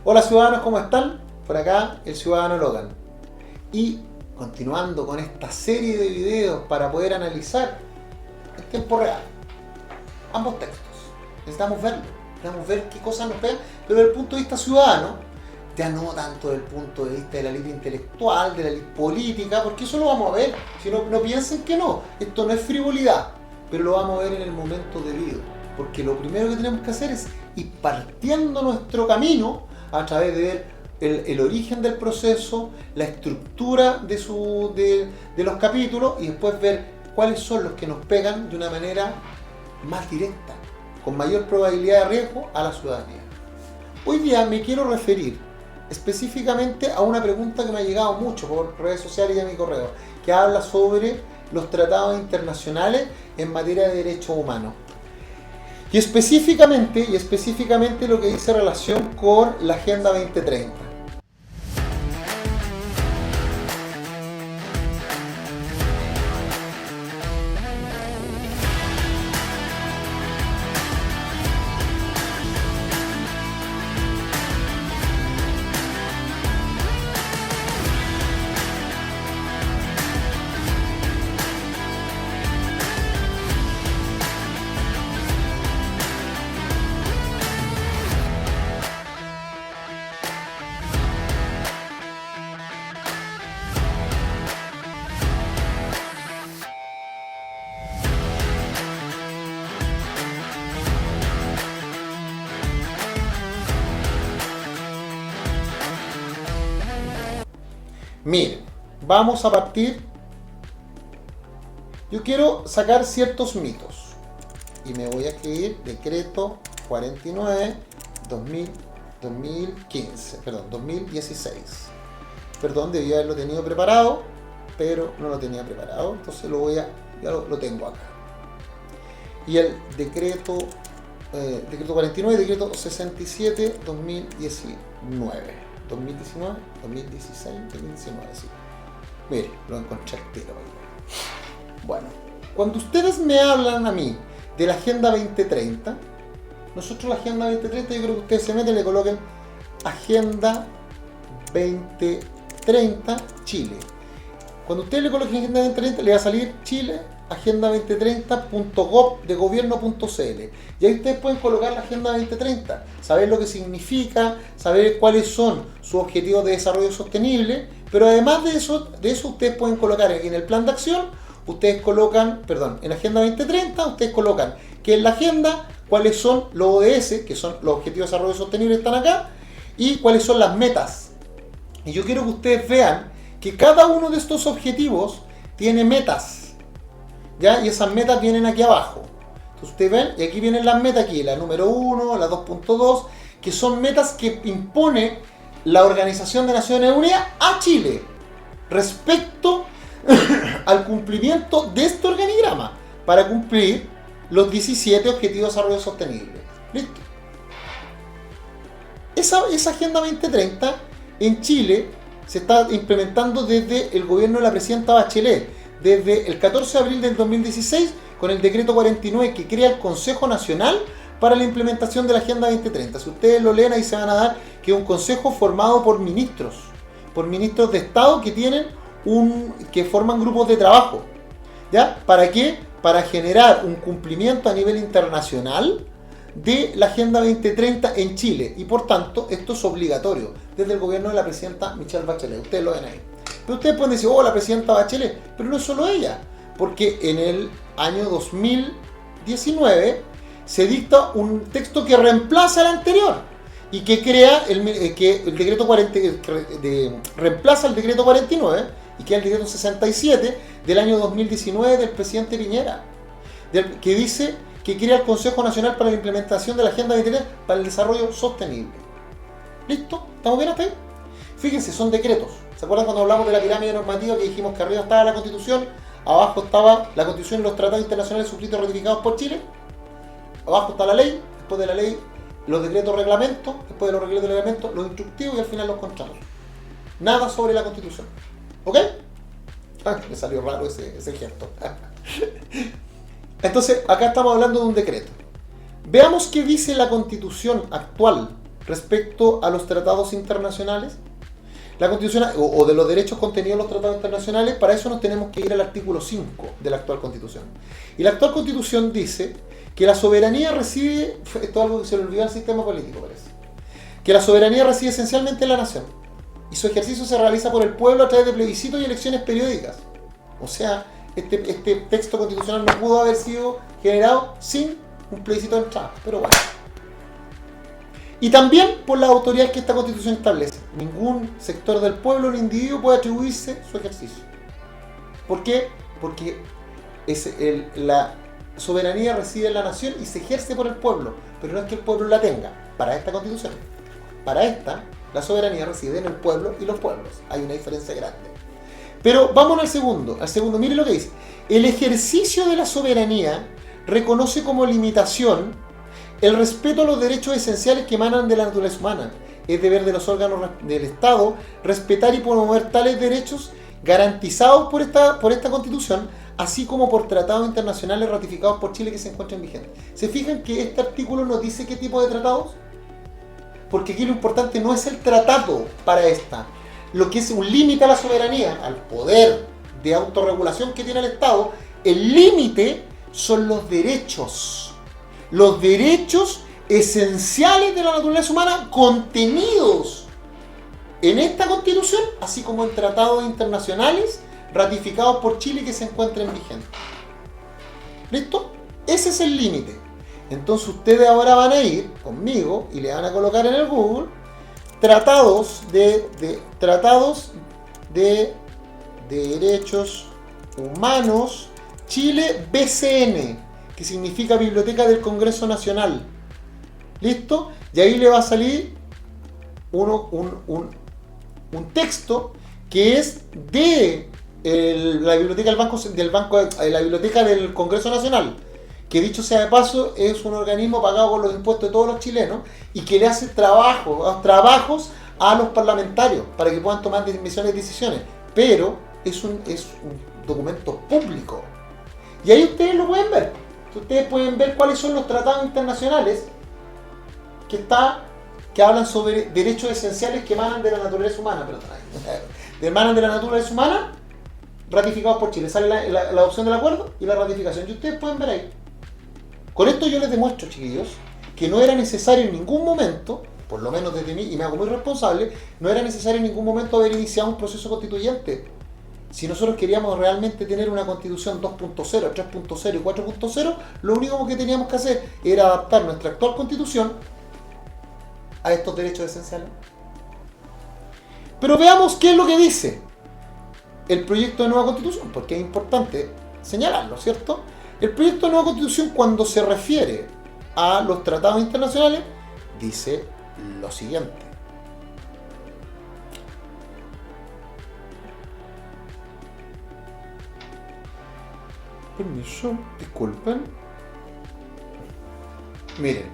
Hola ciudadanos, ¿cómo están? Por acá el ciudadano Logan. Y continuando con esta serie de videos para poder analizar en tiempo real ambos textos. Necesitamos ver qué cosas nos pegan, pero desde el punto de vista ciudadano, ya no tanto desde el punto de vista de la ley intelectual, de la ley política, porque eso lo vamos a ver. Si no, no piensen que no, esto no es frivolidad, pero lo vamos a ver en el momento debido. Porque lo primero que tenemos que hacer es ir partiendo nuestro camino a través de ver el origen del proceso, la estructura de los capítulos y después ver cuáles son los que nos pegan de una manera más directa, con mayor probabilidad de riesgo a la ciudadanía. Hoy día me quiero referir específicamente a una pregunta que me ha llegado mucho por redes sociales y a mi correo, que habla sobre los tratados internacionales en materia de derechos humanos. Y específicamente lo que dice relación con la Agenda 2030. Miren, vamos a partir. Yo quiero sacar ciertos mitos y me voy a escribir decreto 49 2016. Perdón, debía haberlo tenido preparado, pero no lo tenía preparado, entonces ya lo tengo acá. Y el decreto 49, decreto 67 2019. 2019, 2016, 2019, sí. Mire, lo encontré al tiro. Bueno, cuando ustedes me hablan a mí de la Agenda 2030, nosotros la Agenda 2030, yo creo que ustedes se meten y le coloquen Agenda 2030 Chile. Cuando ustedes le coloquen Agenda 2030, le va a salir Chile, agenda2030.gov.cl. Y ahí ustedes pueden colocar la Agenda 2030, saber lo que significa, saber cuáles son sus objetivos de desarrollo sostenible, pero además de eso ustedes pueden colocar en el plan de acción, en Agenda 2030, ustedes colocan que en la agenda, cuáles son los ODS, que son los objetivos de desarrollo sostenible, están acá, y cuáles son las metas. Y yo quiero que ustedes vean que cada uno de estos objetivos tiene metas. ¿Ya? Y esas metas vienen aquí abajo. Entonces ustedes ven, y aquí vienen las metas, aquí la número 1, la 2.2, que son metas que impone la Organización de Naciones Unidas a Chile respecto al cumplimiento de este organigrama para cumplir los 17 Objetivos de Desarrollo Sostenible. ¿Listo? Esa Agenda 2030 en Chile se está implementando desde el gobierno de la presidenta Bachelet, desde el 14 de abril del 2016, con el decreto 49 que crea el Consejo Nacional para la implementación de la Agenda 2030. Si ustedes lo leen, ahí se van a dar que es un consejo formado por ministros de Estado que forman grupos de trabajo. ¿Ya? ¿Para qué? Para generar un cumplimiento a nivel internacional de la Agenda 2030 en Chile. Y por tanto, esto es obligatorio desde el gobierno de la presidenta Michelle Bachelet. Ustedes lo ven ahí. Pero ustedes pueden decir, la presidenta Bachelet, pero no es solo ella, porque en el año 2019 se dicta un texto que reemplaza el anterior y que crea el decreto 40, reemplaza el decreto 49 y que es el decreto 67 del año 2019 del presidente Piñera, que dice que crea el Consejo Nacional para la Implementación de la Agenda 2030 para el Desarrollo Sostenible. ¿Listo? ¿Estamos bien hasta ahí? Fíjense, son decretos. ¿Se acuerdan cuando hablamos de la pirámide normativa que dijimos que arriba estaba la Constitución, abajo estaba la Constitución y los tratados internacionales suscritos y ratificados por Chile, abajo está la ley, después de la ley los decretos reglamentos, después de los decretos reglamentos los instructivos y al final los contratos. Nada sobre la Constitución. ¿Ok? Me salió raro ese gesto. Entonces, acá estamos hablando de un decreto. Veamos qué dice la Constitución actual respecto a los tratados internacionales. La Constitución, o de los derechos contenidos en los tratados internacionales, para eso nos tenemos que ir al artículo 5 de la actual Constitución. Y la actual Constitución dice que la soberanía reside, esto es algo que se le olvidó al sistema político, parece, que la soberanía reside esencialmente en la nación, y su ejercicio se realiza por el pueblo a través de plebiscitos y elecciones periódicas. O sea, este texto constitucional no pudo haber sido generado sin un plebiscito de entrada, pero bueno. Y también por las autoridades que esta Constitución establece. Ningún sector del pueblo ni individuo puede atribuirse su ejercicio. ¿Por qué? Porque la soberanía reside en la nación y se ejerce por el pueblo, pero no es que el pueblo la tenga. Para esta Constitución, para esta, la soberanía reside en el pueblo y los pueblos. Hay una diferencia grande. Pero vamos al segundo. Mire lo que dice. El ejercicio de la soberanía reconoce como limitación el respeto a los derechos esenciales que emanan de la naturaleza humana. Es deber de los órganos del Estado respetar y promover tales derechos garantizados por esta Constitución, así como por tratados internacionales ratificados por Chile que se encuentran vigentes. ¿Se fijan que este artículo nos dice qué tipo de tratados? Porque aquí lo importante no es el tratado para esta. Lo que es un límite a la soberanía, al poder de autorregulación que tiene el Estado, el límite son los derechos. Los derechos esenciales de la naturaleza humana contenidos en esta Constitución, así como en tratados internacionales ratificados por Chile que se encuentren vigentes. ¿Listo? Ese es el límite. Entonces ustedes ahora van a ir conmigo y le van a colocar en el Google tratados de derechos humanos Chile BCN, que significa Biblioteca del Congreso Nacional. ¿Listo? Y ahí le va a salir un texto que es de la biblioteca la Biblioteca del Congreso Nacional, que dicho sea de paso es un organismo pagado por los impuestos de todos los chilenos y que le hace trabajos a los parlamentarios para que puedan tomar decisiones, pero es un documento público. Y ahí ustedes lo pueden ver. Ustedes pueden ver cuáles son los tratados internacionales que hablan sobre derechos esenciales que emanan de la naturaleza humana, ratificados por Chile. Sale la adopción del acuerdo y la ratificación. Y ustedes pueden ver ahí. Con esto yo les demuestro, chiquillos, que no era necesario en ningún momento, por lo menos desde mí, y me hago muy responsable, no era necesario en ningún momento haber iniciado un proceso constituyente. Si nosotros queríamos realmente tener una constitución 2.0, 3.0 y 4.0, lo único que teníamos que hacer era adaptar nuestra actual constitución a estos derechos esenciales. Pero veamos qué es lo que dice el proyecto de nueva constitución, porque es importante señalarlo, ¿cierto? El proyecto de nueva constitución, cuando se refiere a los tratados internacionales, dice lo siguiente. Permiso, disculpen. Miren.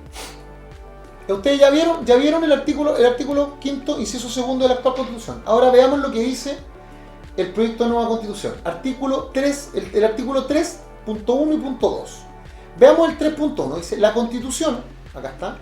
Ustedes ya vieron el artículo quinto, inciso segundo de la actual Constitución. Ahora veamos lo que dice el proyecto de nueva Constitución. Artículo 3, el artículo 3.1 y punto 2. Veamos el 3.1. Dice, la Constitución, acá está,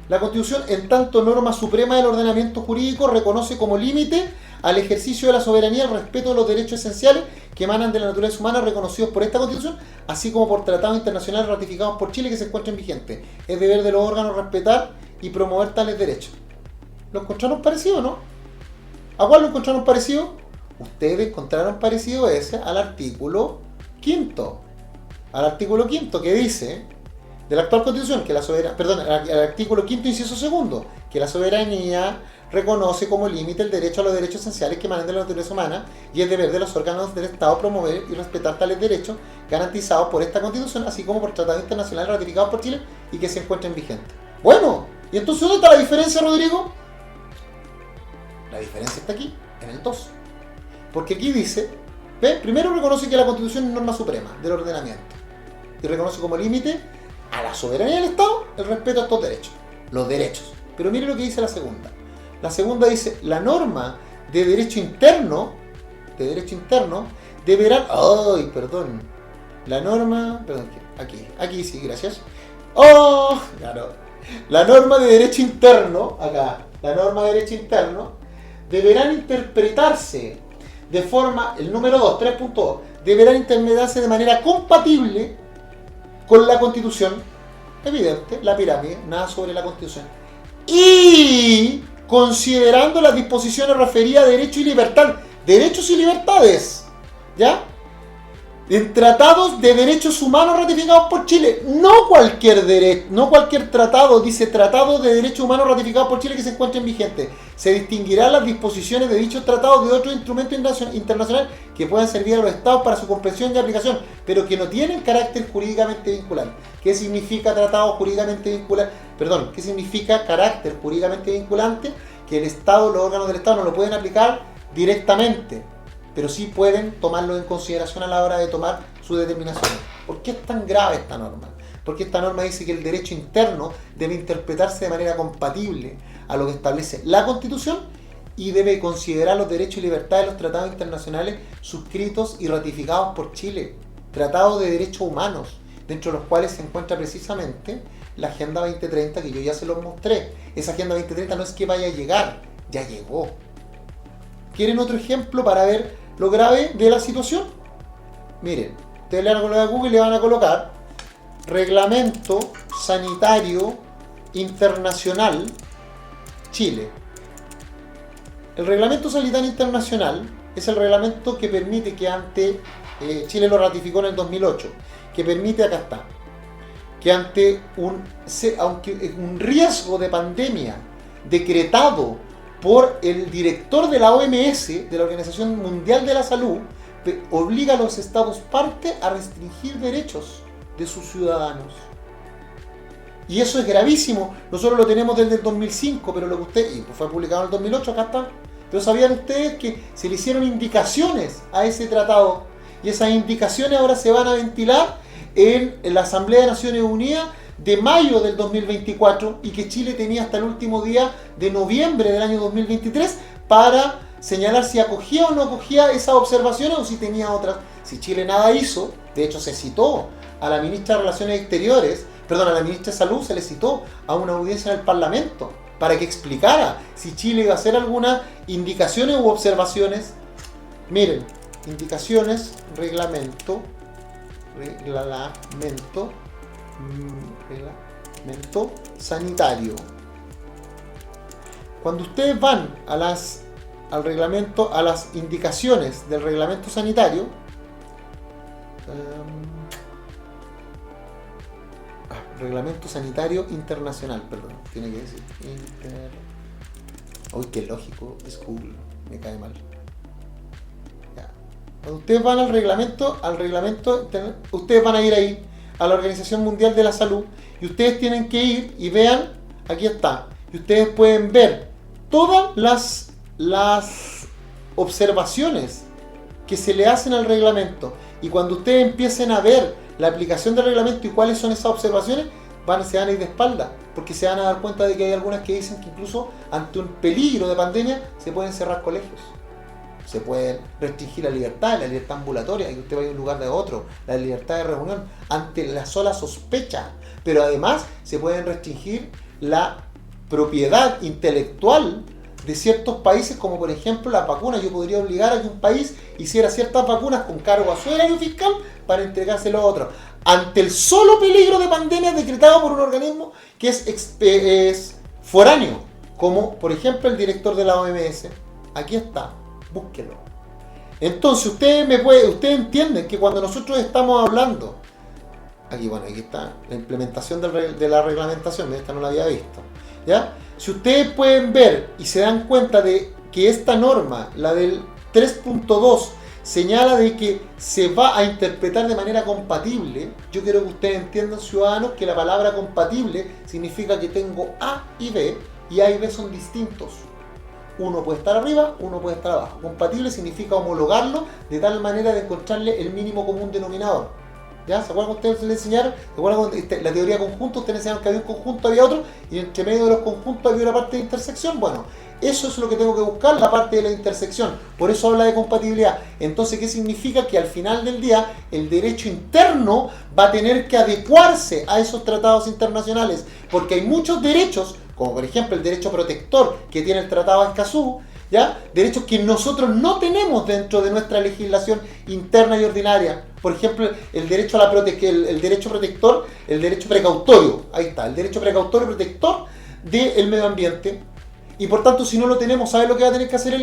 la Constitución, en tanto norma suprema del ordenamiento jurídico, reconoce como límite al ejercicio de la soberanía el respeto de los derechos esenciales que emanan de la naturaleza humana reconocidos por esta Constitución, así como por tratados internacionales ratificados por Chile que se encuentren vigentes. Es deber de los órganos respetar y promover tales derechos. ¿Lo encontraron parecido o no? ¿A cuál lo encontraron parecido? Ustedes encontraron parecido ese al artículo quinto. Al artículo quinto que dice de la actual Constitución que al artículo quinto inciso segundo, que la soberanía reconoce como límite el derecho a los derechos esenciales que emanan de la naturaleza humana y es deber de los órganos del Estado promover y respetar tales derechos garantizados por esta Constitución, así como por tratados internacionales ratificados por Chile y que se encuentren vigentes. Bueno, ¿y entonces dónde está la diferencia, Rodrigo? La diferencia está aquí, en el 2. Porque aquí dice, ¿ve? Primero reconoce que la Constitución es norma suprema del ordenamiento y reconoce como límite a la soberanía del Estado el respeto a estos derechos, los derechos. Pero mire lo que dice la segunda. La segunda dice, la norma de derecho interno deberán... ¡Ay, perdón! La norma... Perdón, aquí sí, gracias. ¡Oh! Claro. La norma de derecho interno, acá, la norma de derecho interno, deberán interpretarse de forma, el número 2, 3.2, deberán interpretarse de manera compatible con la Constitución. Evidente, la pirámide, nada sobre la Constitución. Y considerando las disposiciones referidas a derecho y libertad, derechos y libertades, ¿ya? En tratados de derechos humanos ratificados por Chile. No cualquier tratado, dice tratado de derechos humanos ratificados por Chile que se encuentren vigentes. Se distinguirán las disposiciones de dichos tratados de otros instrumentos internacionales que puedan servir a los estados para su comprensión y aplicación, pero que no tienen carácter jurídicamente vinculante. ¿Qué significa tratado jurídicamente vinculante? Perdón, ¿qué significa carácter jurídicamente vinculante? Que el Estado, los órganos del Estado no lo pueden aplicar directamente, pero sí pueden tomarlo en consideración a la hora de tomar su determinación. ¿Por qué es tan grave esta norma? Porque esta norma dice que el derecho interno debe interpretarse de manera compatible a lo que establece la Constitución y debe considerar los derechos y libertades de los tratados internacionales suscritos y ratificados por Chile. Tratados de derechos humanos, dentro de los cuales se encuentra precisamente la Agenda 2030 que yo ya se los mostré. Esa Agenda 2030 no es que vaya a llegar, ya llegó. ¿Quieren otro ejemplo para ver lo grave de la situación? Miren, ustedes le van a colocar a Google y le van a colocar Reglamento Sanitario Internacional Chile. El Reglamento Sanitario Internacional es el reglamento que permite que Chile lo ratificó en el 2008, que permite, acá está, que ante un riesgo de pandemia decretado por el director de la OMS, de la Organización Mundial de la Salud, obliga a los estados parte a restringir derechos de sus ciudadanos. Y eso es gravísimo. Nosotros lo tenemos desde el 2005, pero lo que y fue publicado en el 2008, acá está. Pero ¿sabían ustedes que se le hicieron indicaciones a ese tratado? Y esas indicaciones ahora se van a ventilar en la Asamblea de Naciones Unidas de mayo del 2024 y que Chile tenía hasta el último día de noviembre del año 2023 para señalar si acogía o no acogía esas observaciones o si tenía otras. Si Chile nada hizo, de hecho se citó a la ministra de Relaciones Exteriores, a la ministra de Salud se le citó a una audiencia en el Parlamento para que explicara si Chile iba a hacer algunas indicaciones u observaciones. Miren, indicaciones, reglamento sanitario. Cuando ustedes van a las indicaciones del reglamento sanitario, reglamento sanitario internacional, perdón, tiene que decir uy, qué lógico, es Google, me cae mal. Ya. Cuando ustedes van al reglamento, ustedes van a ir ahí a la Organización Mundial de la Salud y ustedes tienen que ir y vean, aquí está, y ustedes pueden ver todas las observaciones que se le hacen al reglamento, y cuando ustedes empiecen a ver la aplicación del reglamento y cuáles son esas observaciones, se van a ir de espalda, porque se van a dar cuenta de que hay algunas que dicen que incluso ante un peligro de pandemia se pueden cerrar colegios, se pueden restringir la libertad ambulatoria, que usted vaya de un lugar de otro, la libertad de reunión, ante la sola sospecha, pero además se pueden restringir la propiedad intelectual de ciertos países, como por ejemplo las vacunas. Yo podría obligar a que un país hiciera ciertas vacunas con cargo a su erario fiscal para entregárselo a otro, ante el solo peligro de pandemia decretado por un organismo que es foráneo, como por ejemplo el director de la OMS. Aquí está, búsquelo. Entonces ustedes entienden que cuando nosotros estamos hablando, aquí está la implementación de la reglamentación, esta no la había visto, ¿ya? Si ustedes pueden ver y se dan cuenta de que esta norma, la del 3.2, señala de que se va a interpretar de manera compatible, yo quiero que ustedes entiendan, ciudadanos, que la palabra compatible significa que tengo A y B, y A y B son distintos. Uno puede estar arriba, uno puede estar abajo. Compatible significa homologarlo de tal manera de encontrarle el mínimo común denominador. ¿Ya? ¿Se acuerdan que ustedes les enseñaron? ¿Se acuerdan la teoría de conjuntos? Ustedes enseñaron que había un conjunto, había otro, y entre medio de los conjuntos había una parte de intersección. Bueno, Eso es lo que tengo que buscar, la parte de la intersección. Por eso habla de compatibilidad. Entonces, ¿qué significa? Que al final del día el derecho interno va a tener que adecuarse a esos tratados internacionales. Porque hay muchos derechos, como por ejemplo el derecho protector que tiene el Tratado de Escazú, ¿ya? Derechos que nosotros no tenemos dentro de nuestra legislación interna y ordinaria. Por ejemplo, el derecho a la el derecho protector, el derecho precautorio, ahí está, el derecho precautorio protector del medio ambiente. Y por tanto, si no lo tenemos, ¿sabes lo que va a tener que hacer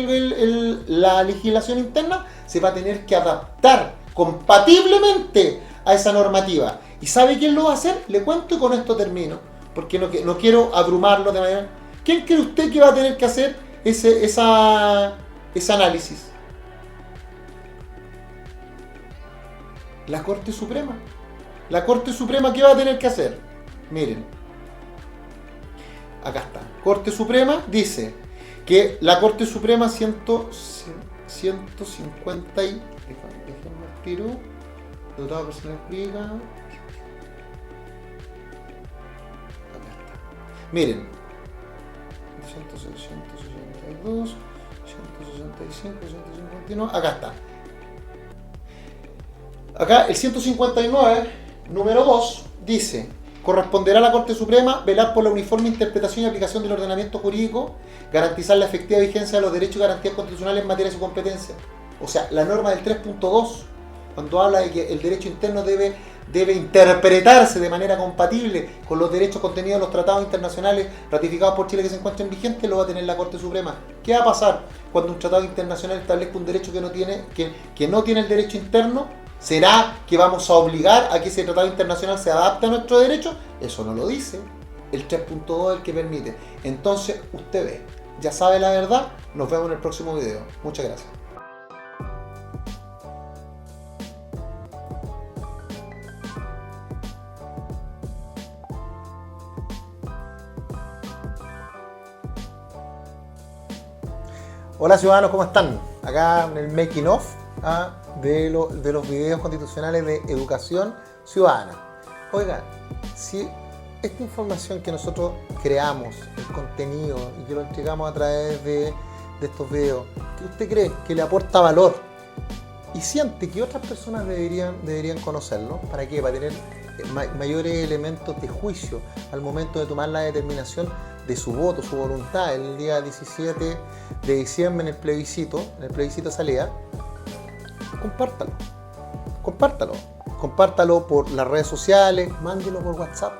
la legislación interna? Se va a tener que adaptar compatiblemente a esa normativa. ¿Y sabe quién lo va a hacer? Le cuento y con esto termino, porque no quiero abrumarlo de manera... ¿Quién cree usted que va a tener que hacer ese análisis? La Corte Suprema. La Corte Suprema, ¿qué va a tener que hacer? Miren, acá está. Corte Suprema dice que la Corte Suprema 150 y... Déjenme el tiro. Dotado de personal jurídica. Acá está. Miren. 162, 165, 159. Acá está. Acá el 159, número 2, dice: corresponderá a la Corte Suprema velar por la uniforme interpretación y aplicación del ordenamiento jurídico, garantizar la efectiva vigencia de los derechos y garantías constitucionales en materia de su competencia. O sea, la norma del 3.2, cuando habla de que el derecho interno debe interpretarse de manera compatible con los derechos contenidos en los tratados internacionales ratificados por Chile que se encuentren vigentes, lo va a tener la Corte Suprema. ¿Qué va a pasar cuando un tratado internacional establezca un derecho que no tiene el derecho interno? ¿Será que vamos a obligar a que ese tratado internacional se adapte a nuestro derecho? Eso no lo dice. El 3.2 es el que permite. Entonces, usted ve, ya sabe la verdad. Nos vemos en el próximo video. Muchas gracias. Hola ciudadanos, ¿cómo están? Acá en el making of de los videos constitucionales de educación ciudadana. Oigan, si esta información que nosotros creamos, el contenido y que lo entregamos a través de estos videos, que usted cree que le aporta valor y siente que otras personas deberían conocerlo, ¿para qué? Para tener mayores elementos de juicio al momento de tomar la determinación de su voto, su voluntad, el día 17 de diciembre en el plebiscito salida. Compártalo por las redes sociales, mándelo por WhatsApp.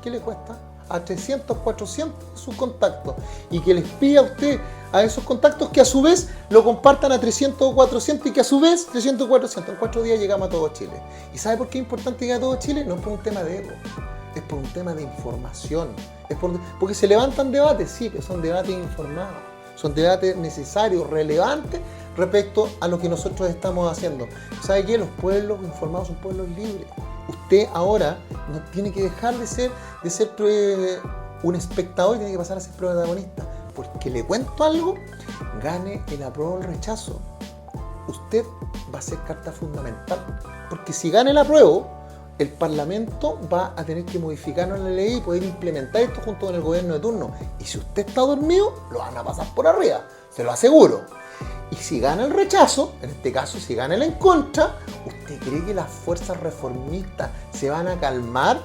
¿Qué le cuesta? A 300, 400 sus contactos, y que les pida a usted a esos contactos que a su vez lo compartan a 300 o 400, y que a su vez 300 o 400. En 4 días llegamos a todo Chile. ¿Y sabe por qué es importante llegar a todo Chile? No es por un tema de ego, es por un tema de información. Porque se levantan debates, sí, pero son debates informados, son debates necesarios, relevantes respecto a lo que nosotros estamos haciendo. ¿Sabe qué? Los pueblos informados son pueblos libres. Usted ahora no tiene que dejar de ser un espectador, y tiene que pasar a ser protagonista. Porque le cuento algo, gane el apruebo o el rechazo, usted va a ser carta fundamental. Porque si gana el apruebo, el Parlamento va a tener que modificarnos la ley y poder implementar esto junto con el gobierno de turno. Y si usted está dormido, lo van a pasar por arriba, se lo aseguro. Y si gana el rechazo, en este caso si gana el en contra, ¿usted cree que las fuerzas reformistas se van a calmar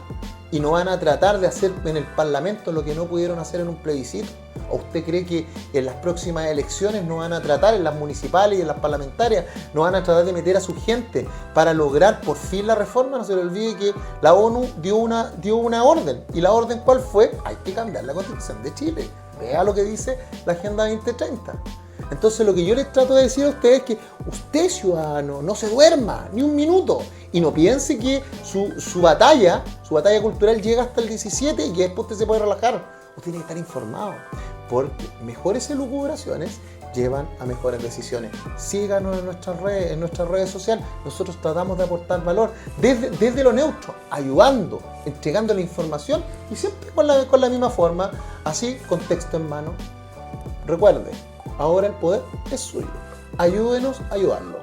y no van a tratar de hacer en el Parlamento lo que no pudieron hacer en un plebiscito? ¿O usted cree que en las próximas elecciones no van a tratar, en las municipales y en las parlamentarias, no van a tratar de meter a su gente para lograr por fin la reforma? No se le olvide que la ONU dio una orden. ¿Y la orden cuál fue? Hay que cambiar la Constitución de Chile. Vea lo que dice la Agenda 2030. Entonces lo que yo les trato de decir a ustedes es que usted, ciudadano, no se duerma ni un minuto y no piense que su batalla cultural llega hasta el 17 y que después usted se puede relajar. Usted tiene que estar informado, porque mejores elucubraciones llevan a mejores decisiones. Síganos en nuestras redes sociales. Nosotros tratamos de aportar valor desde lo neutro, ayudando, entregando la información y siempre con la misma forma, así, con texto en mano. Recuerde, ahora el poder es suyo. Ayúdenos a ayudarlo.